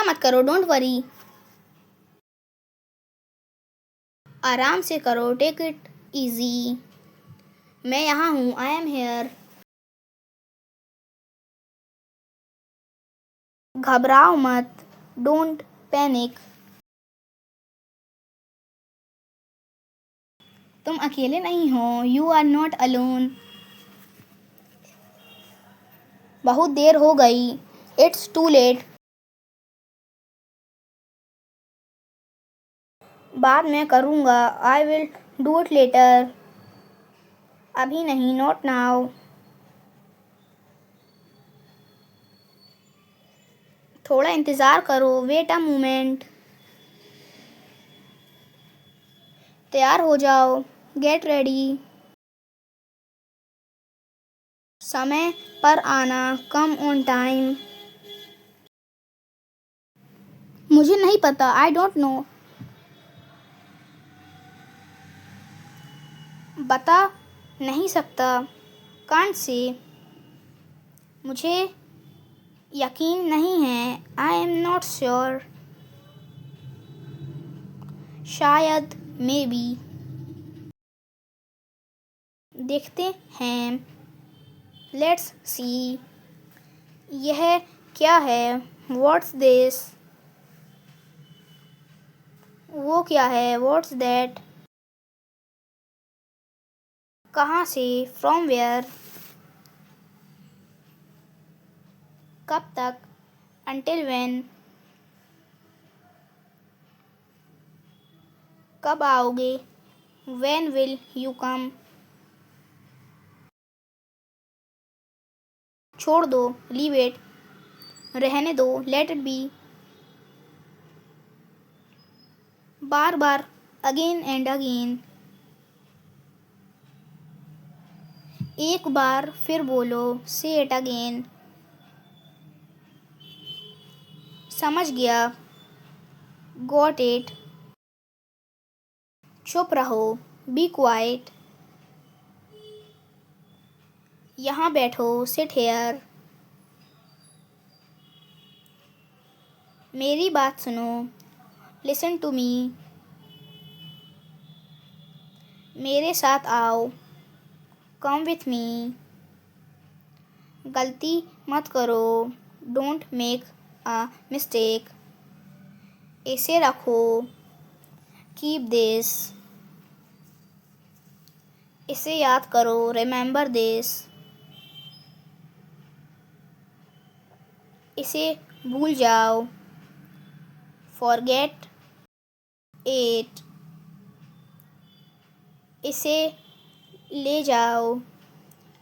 मत करो, don't worry. आराम से करो, टेक इट इजी। मैं यहाँ हूँ, आई एम हेयर। घबराओ मत, डोंट पैनिक। तुम अकेले नहीं हो, यू आर नॉट अलोन। बहुत देर हो गई, इट्स टू लेट। बाद में करूँगा, I will do it later. अभी नहीं, नॉट नाउ। थोड़ा इंतज़ार करो, वेट अ मोमेंट। तैयार हो जाओ, गेट रेडी। समय पर आना, कम ऑन टाइम। मुझे नहीं पता, आई डोंट नो। बता नहीं सकता, कांट से। मुझे यकीन नहीं है, आई एम नॉट श्योर। शायद, मे बी। देखते हैं, लेट्स सी। यह क्या है, व्हाट्स दिस। वो क्या है, व्हाट्स दैट। कहाँ से, फ्रॉम वेयर। कब तक, अंटिल व्हेन। कब आओगे, व्हेन विल यू कम। छोड़ दो, लीव इट। रहने दो, let it be. Bar bar, again and again. एक बार फिर बोलो, से इट अगेन। समझ गया, गॉट इट। चुप रहो, बी क्वाइट। यहाँ बैठो, सिट हेयर। मेरी बात सुनो, लिसन टू मी। मेरे साथ आओ, कम विथ मी। गलती मत करो, डोंट मेक अ मिस्टेक। इसे रखो, कीप दिस। इसे याद करो, रिमेंबर दिस। इसे भूल जाओ, फॉरगेट इट। इसे ले जाओ,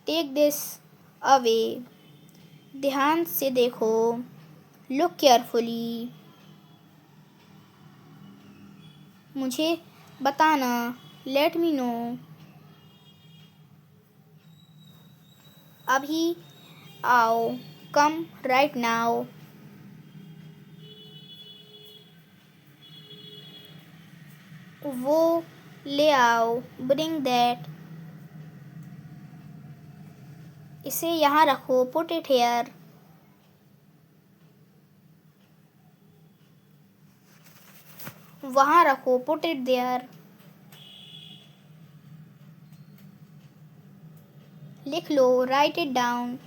टेक दिस अवे। ध्यान से देखो, लुक केयरफुली। मुझे बताना, लेट मी नो। अभी आओ, कम राइट नाउ। वो ले आओ, ब्रिंग दैट। इसे यहाँ रखो, पुट इट हेयर। वहाँ रखो, पुट इट देयर। लिख लो, राइट इट डाउन।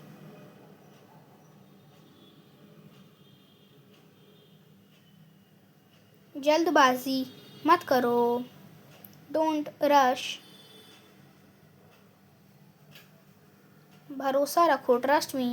जल्दबाजी मत करो, डोंट रश। भरोसा रखो, ट्रस्ट मी।